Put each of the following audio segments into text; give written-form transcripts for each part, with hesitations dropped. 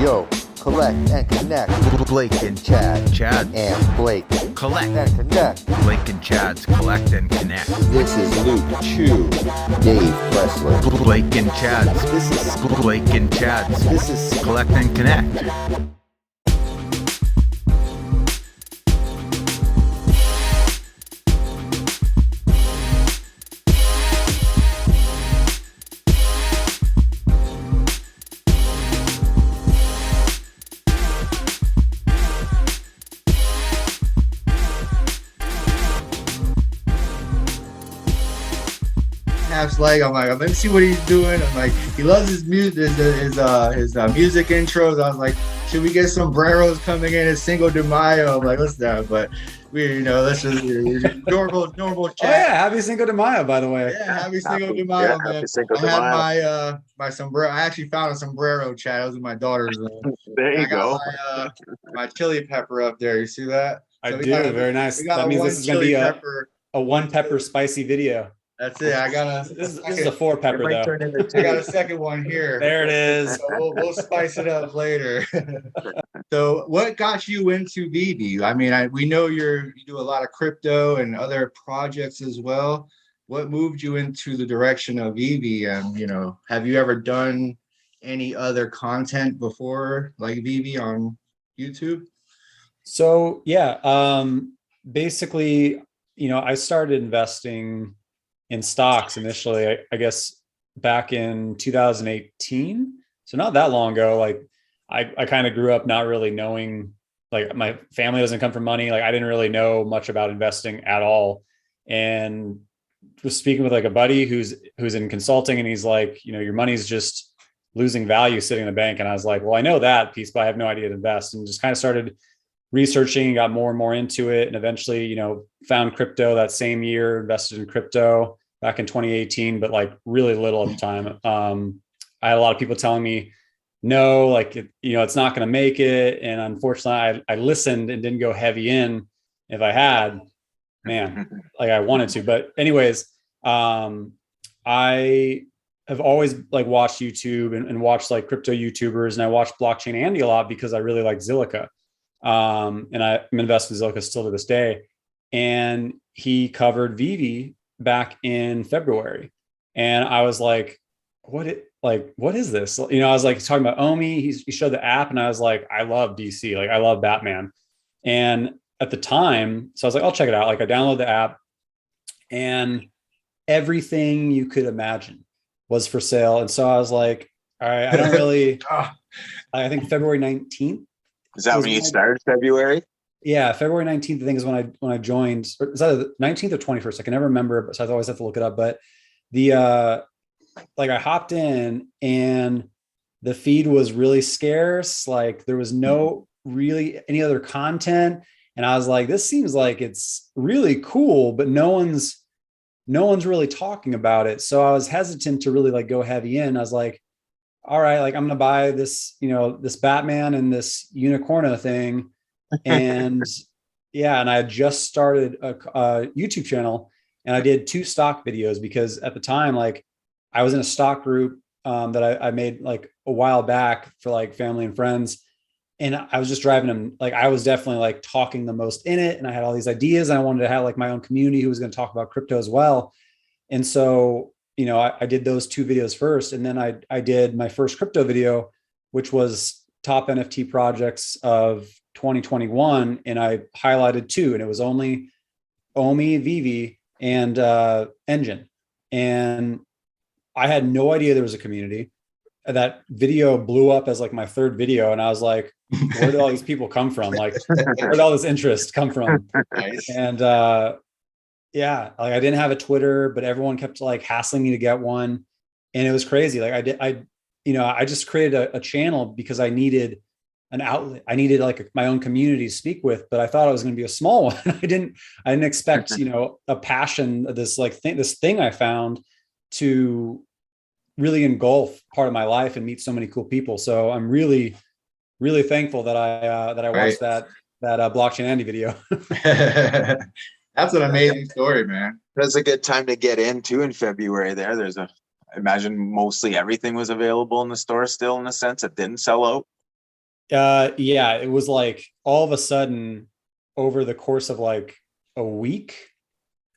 Yo, collect and connect. Blake and Chad. Chad And Blake. Collect And connect. Blake and Chad's Collect and Connect. This is Luke Chu. Dave Presley. Blake and Chad's. This is Blake and Chad's. This is Collect and Connect. Like I'm like, let me see what he's doing. I'm like, he loves his music, his music intros. I was like, should we get sombreros coming in as Cinco de Mayo? I'm like, let's not. But let's just normal chat. Oh yeah, happy Cinco de Mayo, by the way. Yeah, happy Cinco de Mayo, man. I have my sombrero. I actually found a sombrero, Chad. It was in my daughter's room. There you go. My chili pepper up there. You see that? I do. Very nice. That means this is going to be a one pepper spicy video. That's it. I got This is a 4 pepper though. I got a second one here. There it is. So we'll spice it up later. So, what got you into VeVe? I mean, we know you do a lot of crypto and other projects as well. What moved you into the direction of VeVe? And have you ever done any other content before, like VeVe on YouTube? So yeah, basically, I started investing in stocks initially, I guess back in 2018. So not that long ago. Like I kind of grew up not really knowing, like my family doesn't come from money. Like I didn't really know much about investing at all. And was speaking with like a buddy who's in consulting, and he's like, your money's just losing value sitting in the bank. And I was like, well, I know that piece, but I have no idea to invest, and just kind of started researching, got more and more into it. And eventually, found crypto that same year, invested in crypto back in 2018, but like really little at the time. I had a lot of people telling me, no, like, it's not going to make it. And unfortunately I listened and didn't go heavy in. If I had, man, like I wanted to, but anyways, I have always like watched YouTube and watched like crypto YouTubers, and I watched Blockchain Andy a lot because I really like Zilliqa. And I'm invested in Zilliqa still to this day. And he covered VeVe back in February. And I was like, what is this? I was like, he's talking about Omi. He showed the app, and I was like, I love DC. Like I love Batman. And at the time, so I was like, I'll check it out. Like I downloaded the app, and everything you could imagine was for sale. And so I was like, all right, I don't really, I think February 19th. Is that when you started, February? Yeah, February 19th, I think, is when I joined. Is that the 19th or 21st? I can never remember, so I always have to look it up. But I hopped in, and the feed was really scarce. Like there was no really any other content. And I was like, this seems like it's really cool, but no one's really talking about it. So I was hesitant to really like go heavy in. I was like, all right, like I'm going to buy this, this Batman and this Unicorna thing. And yeah, and I had just started a YouTube channel, and I did 2 stock videos because at the time, like I was in a stock group that I made like a while back for like family and friends. And I was just driving them. Like I was definitely like talking the most in it. And I had all these ideas, and I wanted to have like my own community who was going to talk about crypto as well. And so, I did those 2 videos first. And then I did my first crypto video, which was top NFT projects of 2021. And I highlighted 2, and it was only Omi, VeVe, and Engine. And I had no idea there was a community. That video blew up as like my 3rd video. And I was like, where did all these people come from? Like, where did all this interest come from? Nice. And yeah, like I didn't have a Twitter, but everyone kept like hassling me to get one. And it was crazy. Like I just created a channel because I needed an outlet. I needed like my own community to speak with, but I thought it was going to be a small one. I didn't expect, a passion, this thing I found to really engulf part of my life and meet so many cool people. So I'm really, really thankful that I watched that Blockchain Andy video. That's an amazing story, man. That's a good time to get into in February there. I imagine mostly everything was available in the store still, in a sense. It didn't sell out. Yeah, it was like all of a sudden over the course of like a week,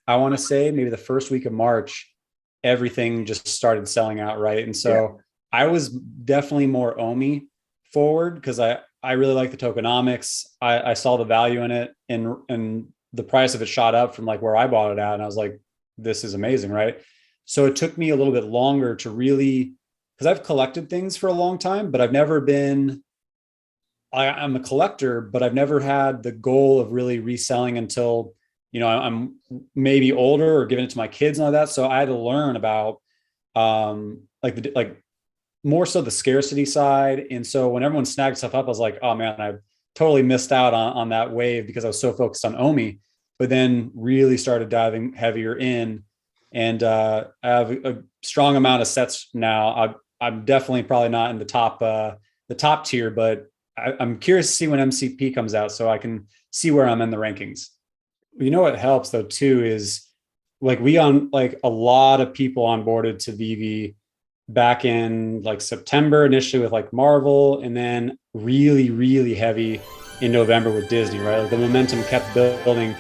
I want to say maybe the first week of March, everything just started selling out, right? And so I was definitely more Omi forward because I really like the tokenomics. I saw the value in it, and the price of it shot up from like where I bought it at, and I was like, this is amazing, right? So it took me a little bit longer to really, because I've collected things for a long time, but I've never been I'm a collector, but I've never had the goal of really reselling until, I'm maybe older or giving it to my kids and all that. So I had to learn about like more so the scarcity side. And so when everyone snagged stuff up, I was like, oh man, I totally missed out on that wave because I was so focused on Omi, but then really started diving heavier in. And I have a strong amount of sets now. I'm definitely probably not in the top tier, but I'm curious to see when MCP comes out so I can see where I'm in the rankings. You know what helps though too is like we on like a lot of people onboarded to VeVe back in like September initially with like Marvel, and then really, really heavy in November with Disney, right? Like the momentum kept building.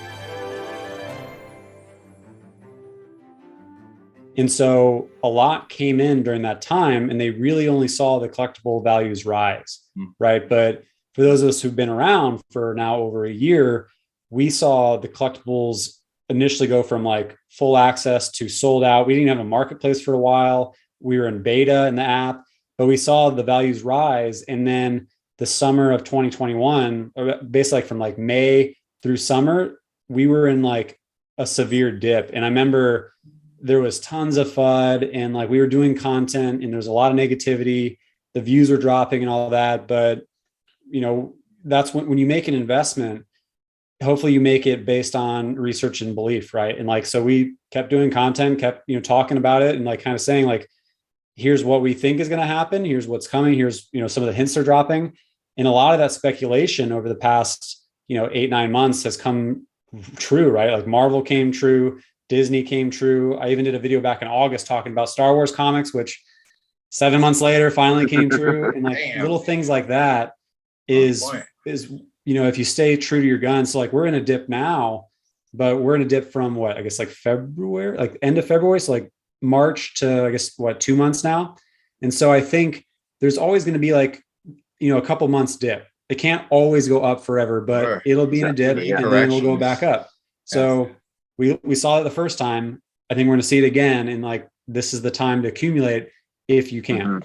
And so a lot came in during that time and they really only saw the collectible values rise, right? But for those of us who've been around for now over a year, we saw the collectibles initially go from like full access to sold out. We didn't have a marketplace for a while. We were in beta in the app, but we saw the values rise. And then the summer of 2021, or basically like from like May through summer, we were in like a severe dip. And I remember there was tons of FUD and like we were doing content and there's a lot of negativity. The views were dropping and all that. But, that's when you make an investment, hopefully you make it based on research and belief, right? And like, so we kept doing content, kept, talking about it and like kind of saying like, here's what we think is going to happen. Here's what's coming. Here's, some of the hints are dropping. And a lot of that speculation over the past, 8-9 months has come true, right? Like Marvel came true. Disney came true. I even did a video back in August talking about Star Wars comics, which 7 months later finally came true. And like little things like that is, if you stay true to your gun. So like we're in a dip now, but we're in a dip from what, I guess like February, like end of February. So like March to I guess 2 months now. And so I think there's always going to be like, a couple months dip. It can't always go up forever, but it'll be in a dip and then it'll go back up. So we saw it the first time. I think we're going to see it again. And like, this is the time to accumulate if you can.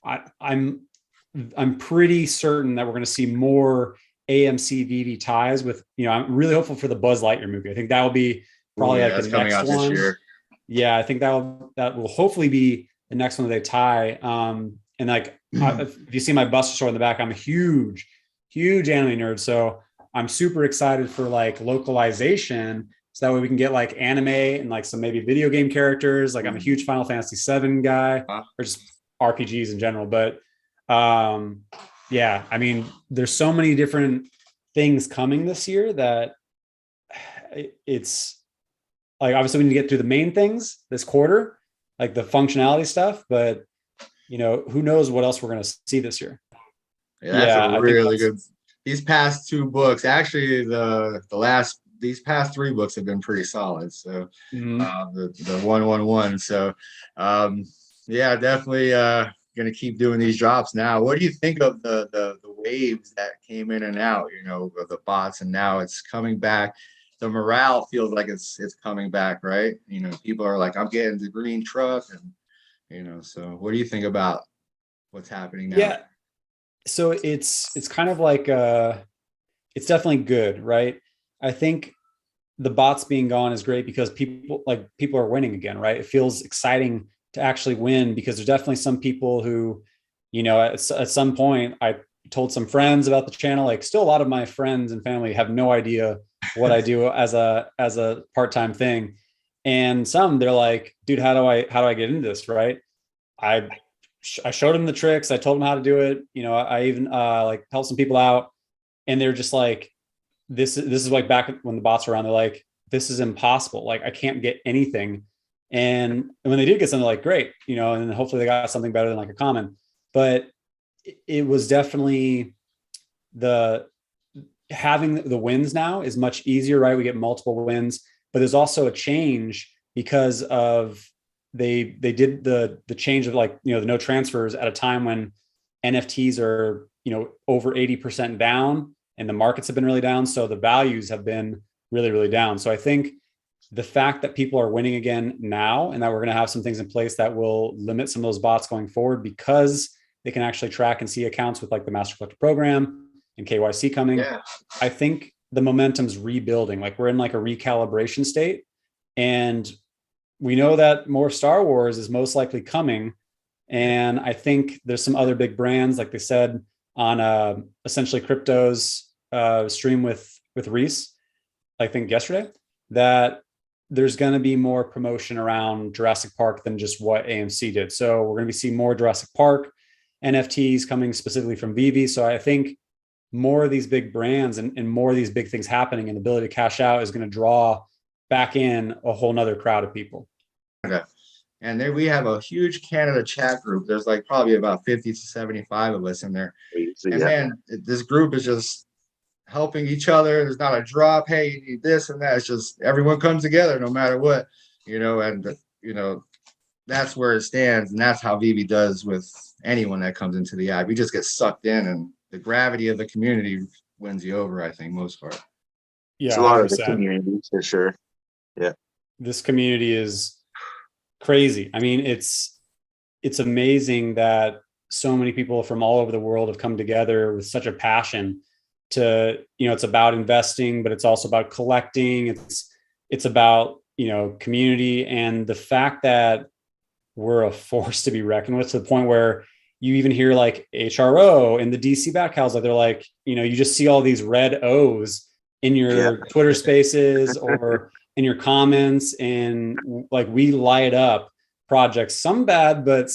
I'm pretty certain that we're going to see more AMC VeVe ties with, I'm really hopeful for the Buzz Lightyear movie. I think that will be probably like the next one. This year. Yeah. I think that will hopefully be the next one that they tie. And like, if you see my Buster store in the back, I'm a huge anime nerd. So I'm super excited for like localization. So that way we can get like anime and like some maybe video game characters. Like I'm a huge Final Fantasy VII guy or just RPGs in general. But yeah, I mean, there's so many different things coming this year that it's like, obviously we need to get through the main things this quarter, like the functionality stuff, but who knows what else we're going to see this year. Yeah, that's really good. These past two books, actually these past three books have been pretty solid. So the 111. So yeah, definitely gonna keep doing these drops now. What do you think of the waves that came in and out, of the bots, and now it's coming back? The morale feels like it's coming back, right? People are like, I'm getting the green truck, and so what do you think about what's happening now? Yeah. So it's kind of like it's definitely good, right? I think the bots being gone is great because people are winning again, right? It feels exciting to actually win because there's definitely some people who, at some point I told some friends about the channel, like still a lot of my friends and family have no idea what I do as a part-time thing. And some they're like, dude, how do I get into this? Right. I showed them the tricks. I told them how to do it. I even like helped some people out, and they're just like, this is like back when the bots were around. They're like, this is impossible. Like I can't get anything. And when they did get something, like great, and hopefully they got something better than like a common. But it was definitely having the wins now is much easier, right? We get multiple wins, but there's also a change because of they did the change of like, the no transfers at a time when NFTs are, over 80% down and the markets have been really down. So the values have been really, really down. So I think the fact that people are winning again now, and that we're going to have some things in place that will limit some of those bots going forward, because they can actually track and see accounts with like the Master Collector program and KYC coming. Yeah. I think the momentum's rebuilding. Like we're in like a recalibration state, and we know that more Star Wars is most likely coming. And I think there's some other big brands, like they said on essentially crypto's stream with Reese, I think yesterday, that there's going to be more promotion around Jurassic Park than just what AMC did. So we're going to be seeing more Jurassic Park NFTs coming specifically from VeVe. So I think more of these big brands and more of these big things happening and the ability to cash out is going to draw back in a whole nother crowd of people. Okay. And there we have a huge Canada chat group. There's like probably about 50 to 75 of us in there. And man, this group is just helping each other. There's not a drop. Hey, you need this and that. It's just everyone comes together no matter what, and that's where it stands. And that's how VeVe does with anyone that comes into the app. You just get sucked in, and the gravity of the community wins you over, I think, most part. Yeah, it's a lot 100%. of the community for sure. Yeah. This community is crazy. I mean, it's amazing that so many people from all over the world have come together with such a passion to, it's about investing, but it's also about collecting. It's about, community, and the fact that we're a force to be reckoned with, to the point where you even hear like HRO and the DC back house, like they're like, you just see all these red O's in your Twitter spaces or in your comments, and like we light up projects, some bad, but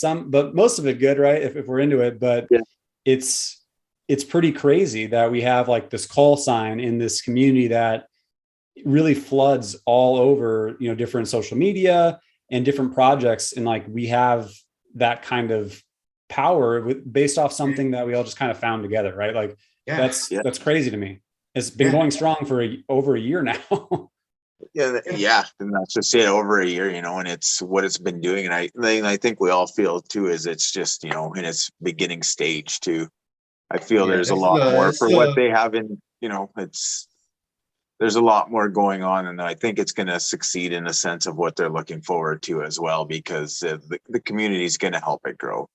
most of it good, right? If we're into it, but it's pretty crazy that we have like this call sign in this community that really floods all over, different social media and different projects. And like, we have that kind of power based off something that we all just kind of found together, right? Like that's crazy to me. It's been going strong for over a year now. And that's just it, over a year, and it's what it's been doing. And I think we all feel too, is it's just, in its beginning stage too. I feel there's a lot more for what they have in, there's a lot more going on, and I think it's going to succeed in a sense of what they're looking forward to as well, because the community is going to help it grow.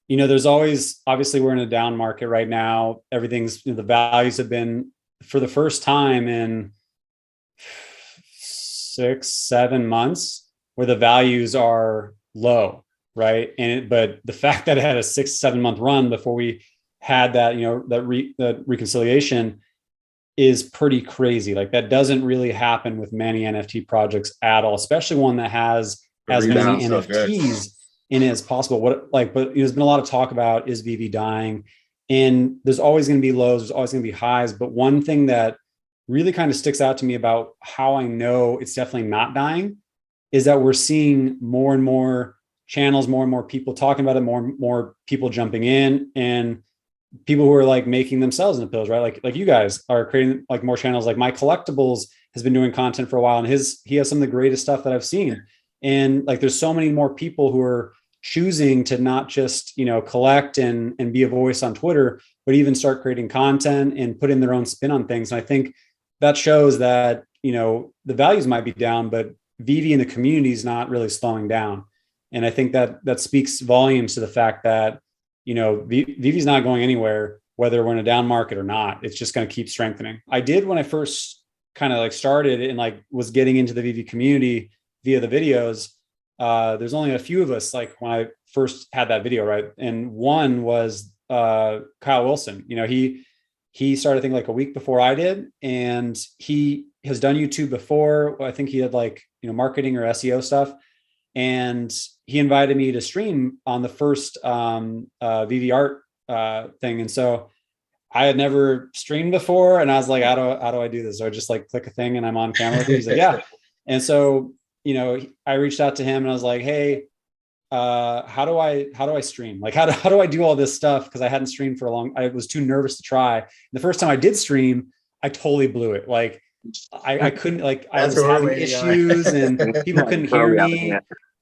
There's always, obviously we're in a down market right now. Everything's, the values have been, for the first time in 6-7 months, where the values are low, right? But the fact that it had a 6-7 month run before we had that, that reconciliation is pretty crazy. Like that doesn't really happen with many NFT projects at all, especially one that has as many NFTs in it as possible. But there's been a lot of talk about, is VeVe dying? And there's always going to be lows, there's always going to be highs. But one thing that really kind of sticks out to me about how I know it's definitely not dying is that we're seeing more and more channels, more and more people talking about it, more and more people jumping in, and people who are like making themselves into pills, right? Like you guys are creating like more channels. Like My Collectibles has been doing content for a while, and he has some of the greatest stuff that I've seen. And like, there's so many more people who are choosing to not just, collect and be a voice on Twitter, but even start creating content and put in their own spin on things. And I think that shows that, the values might be down, but VeVe and the community is not really slowing down. And I think that speaks volumes to the fact that, VeVe's not going anywhere, whether we're in a down market or not. It's just going to keep strengthening. I did, when I first kind of like started and like was getting into the VeVe community via the videos, there's only a few of us, like when I first had that video, right? And one was Kyle Wilson. He started, I think, like a week before I did, and he has done YouTube before. I think he had like, marketing or SEO stuff. And he invited me to stream on the first VeVe art thing. And so I had never streamed before, and I was like, how do I do this? So I just like click a thing and I'm on camera with you. He's like, yeah. And so, I reached out to him and I was like, hey, how do I stream? Like, how do I do all this stuff? Cause I hadn't streamed for a long, I was too nervous to try. And the first time I did stream, I totally blew it. Like I couldn't, like, I was having issues and people couldn't hear me.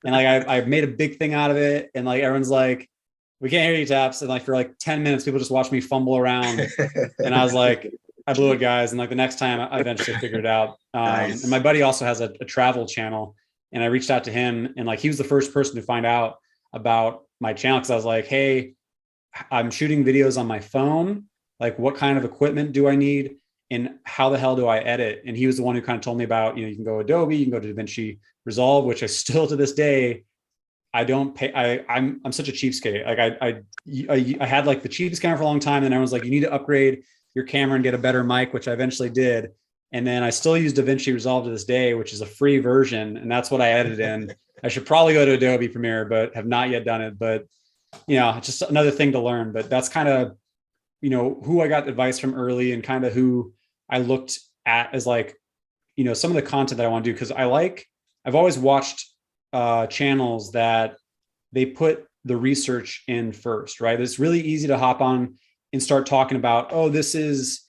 And like, I made a big thing out of it. And like, everyone's like, we can't hear you, Taps. And like, for like 10 minutes, people just watched me fumble around. And I was like, I blew it, guys. And like the next time I eventually figured it out. Nice. And my buddy also has a travel channel. And I reached out to him, and like, he was the first person to find out about my channel. Cause I was like, hey, I'm shooting videos on my phone. Like, what kind of equipment do I need? And how the hell do I edit? And he was the one who kind of told me about, you can go Adobe, you can go to DaVinci Resolve, which I still to this day, I don't pay. I'm such a cheapskate. Like I had like the cheapest camera for a long time. And everyone's like, you need to upgrade your camera and get a better mic, which I eventually did. And then I still use DaVinci Resolve to this day, which is a free version. And that's what I edit in. I should probably go to Adobe Premiere, but have not yet done it. But, just another thing to learn. But that's kind of, who I got advice from early, and kind of who I looked at as like, some of the content that I want to do. Cause I've always watched channels that they put the research in first, right? It's really easy to hop on and start talking about, oh, this is,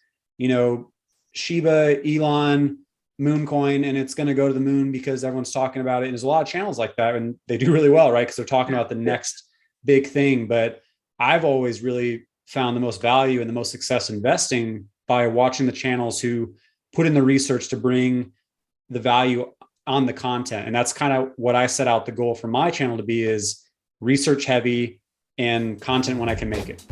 Shiba, Elon, Mooncoin, and it's going to go to the moon because everyone's talking about it. And there's a lot of channels like that, and they do really well, right? Because they're talking about the next big thing. But I've always really found the most value and the most success investing by watching the channels who put in the research to bring the value on the content. And that's kind of what I set out the goal for my channel to be, is research heavy and content when I can make it.